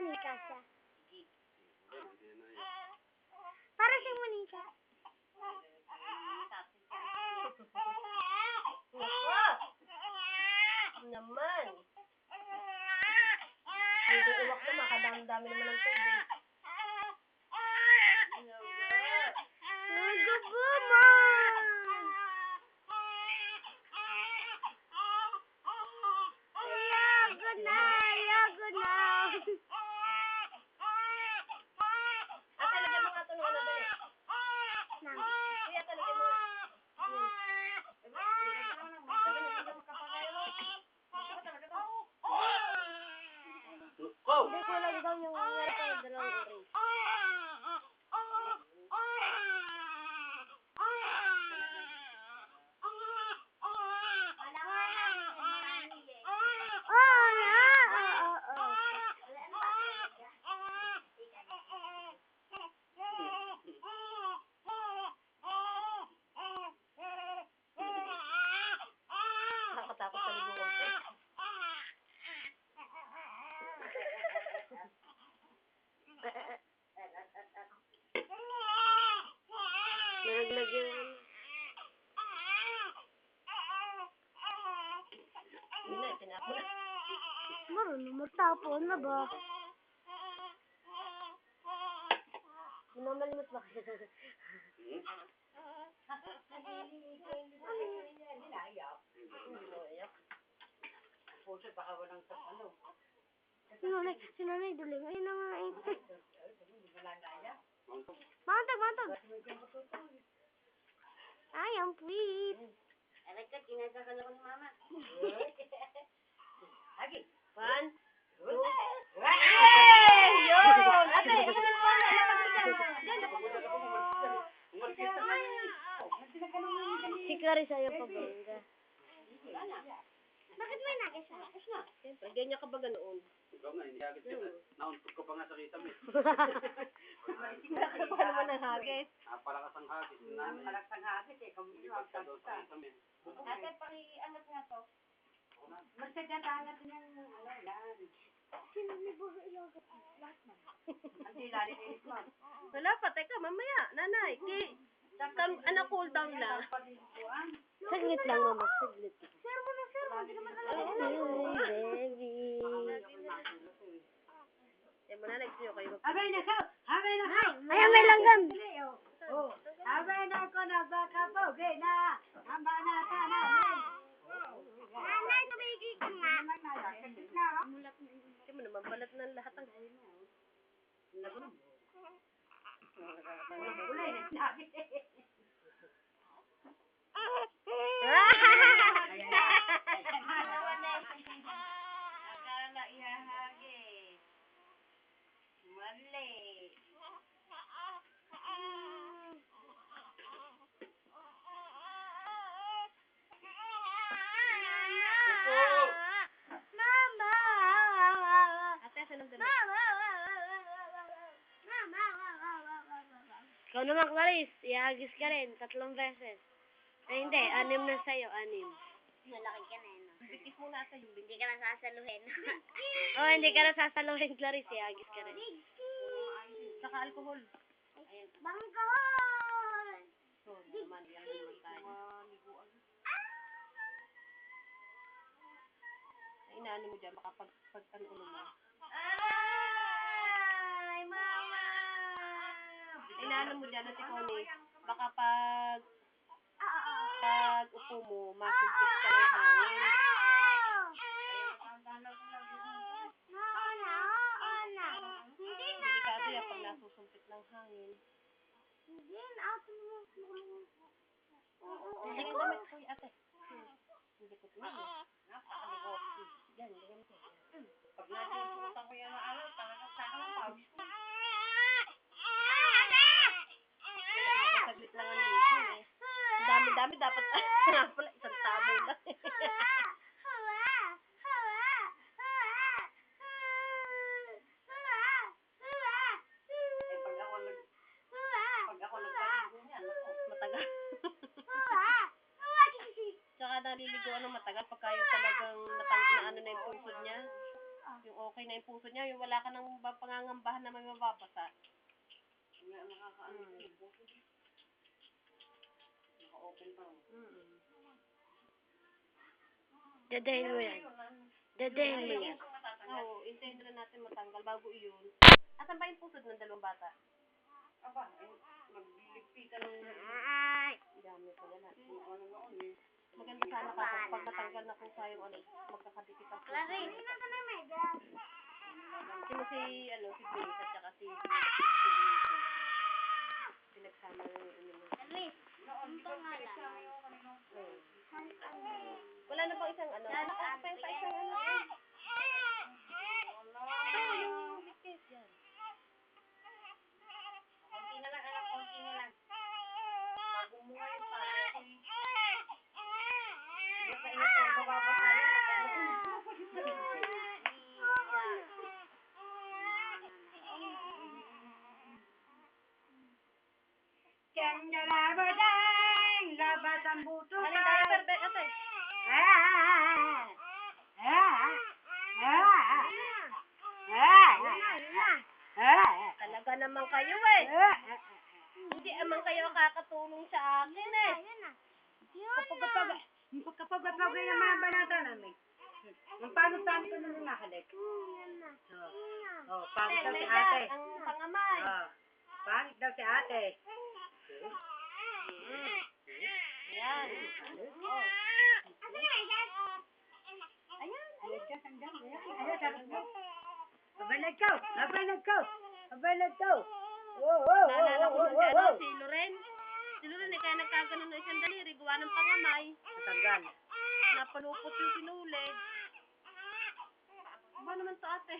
manika siya. Para siyang manika. Naman. Hindi uwak na makadami-dami naman ng tubig. Nagabuman! Ayago na! Ayago na! Ate, lagyan mo nga ito nung ano dali. Kuya, ate, lagyan mo nga. Hindi ko lang daw yung meron dalawang orange. Nakakatakot sa ligo ko. Nalaglag yun. Hindi na, tinapon na. Marunong magtapon na ba? Namamalimot ba kayo? Si nanay duling. Ayun na nga eh. Mantag. Ay, ang sweet. Aray ka, kinagkakala ko ni mama. Hagi. 1, 2. Hey! Yun! Ate, inumin mo na. Si Clarissa yung pabangga. Bakit may nagis na? Siyempre, ganyan ka ba ganoon? Ikaw nga, hindi hagis kita. Nauntog ko pa nga sa kita mo. Paano naman ang hagis? Napalakas ang hagis. Napalakas ang hagis eh. Lipat ka doon sa kita mo. Ate, paki-angat nga to. Magsagata-angat niya yung yan. Sino may buho ilagat? Lahat na. Hindi, lali na yung smart. Wala pa, teka, mamaya. Nanay, cool down lang. Saglit lang, mama. Saglit. Sir, hindi naman alam. Baby. Eh, mananay, siyo kayo. Abay na ka! Ay, may langgam. Oh, abay na ko na baka po, okay na! Hamba na ka na! Nanay, tumigil ka nga. Kasi mo naman, balat ng lahat ang... Ulay na sinabi. Akala ihahagis. Mali. Mama! Ate, saan ang dali? Ikaw naman, Clarice. Ihagis ka rin. 3 beses. Ay, hindi. 6 na sa'yo. 6. Malaki ka na yun. Bikis muna sa yung Hindi ka na sasaluhin. Hindi ka na sasaluhin, Clarice. Ihagis ka rin. Saka alcohol. Bangkahon! So, naman, yan naman tayo. Ay, inaano mo dyan, baka pagkanulo mo. Ay, mama! Ay, inaano mo dyan, Ate Connie, baka pag upo mo, masumpit ka ng hangin. Hindi na. Delikado yan pag nasusumpit ng hangin. Hindi na. Hindi ka damit ko, ate. Hindi ko ito. Yan, ganyan ko. Pag nasusutan ko yan ng araw, talagang sa akin ang pawis ko. Saglit lang ang ligo eh. Ang dami-dami dapat nga pala isang tabo lang. Pag ako nagpaligo niyan, matagal. Tsaka naliligo ano matagal pagka yung talagang na ano na yung pusod niya. Yung okay na yung puso niya, yung wala ka nang pangangambahan na may mababasa. Nga, nakakaano ko yun. Naka-open pa. Dadahin mo yan. Dadahin mo yan. Oo, intend na natin matanggal bago iyon. Asan ba yung pusod ng dalawang bata? Aba, magbiligpitan ng Dami ko na natin. ano noon eh. Maganda sana ka pag natanggal na kung sayang ano, magkakadikit ang puso. Clarice. Sino si Grace at saka si pinagsama ng ano mo. Wala na bang isang ano? Wala pa yung isang ano? Oo, yung liquid yan. Konti na lang, anak, konti na lang. Bago mo nga yung pare. Basta ina ko, mababasa yan. Candalabadang, labas ang buto Aling diaper, be, ate. Talaga naman kayo eh. Hindi naman kayo kakatulong sa akin eh. Kapag-kapag yung mga banata namin. Ang paano-paano ko naman nakalik. Oh, pangit daw si ate. Ang pangamay. Oh, pangit daw si ate. Ayan. Oh. Abalag ko! Abalag ko! Abalag ko! Oh, oh, Naalala ko oh, nun oh, si, ano, oh. si Loren. Si Loren eh, kaya nagkaganon ng isang daliri, gawa ng pangamay. Natanggal. Napalupot yung sinuli. Ba naman to ate?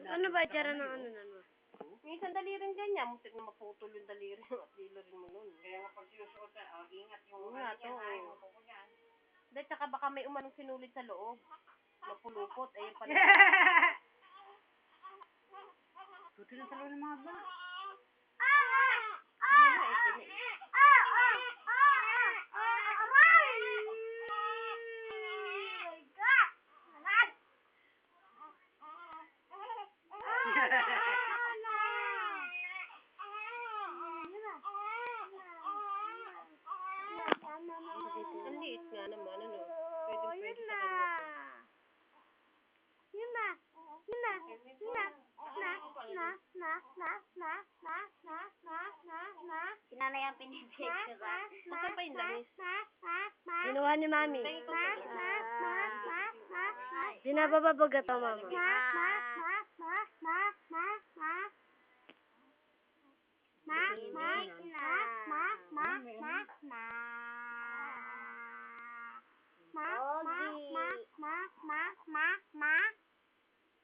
Ano ba tiyara ng ano na mo? Yung isang daliring ganyan, musik na maputol yung daliri at lilorin mo nun. Kaya nga pag sinusuot na, ingat yung Oo nga to. Dahil tsaka baka may umanong sinulit sa loob. Napulupot, ayun pala. Tuti na sa loob ng mga ba? Hindi na, itin eh. Ang liit nga naman, ano? Pwede sa kanya. Kinanay ang pinipicture ka. Nasaan pa yung langis? Ginawa ni Mami. Tingin ko sa Binabababaga to, Mama.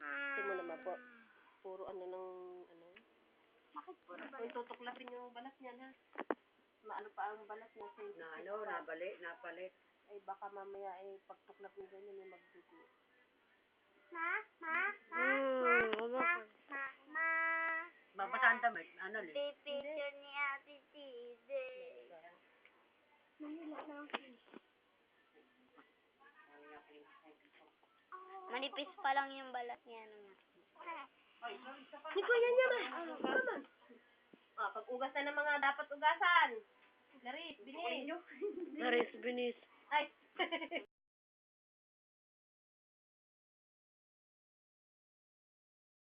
Ito mo naman po. Puro ano ng ano. Kung tutuklapin yung balat niyan ha. Maano pa ang balat niya sa Na ano, napalit. ay baka mamaya ay pagtuklap niya ganyan yung magdugo. Babasa ang damit. Ano li? Picture ni Ate Tide. Manipis pa lang yung balat niya naman. Ni Kuya niya ba? Naman. Ah, pag-ugas na ng mga dapat ugasan. Garis, binis. Laris, binis. Ay.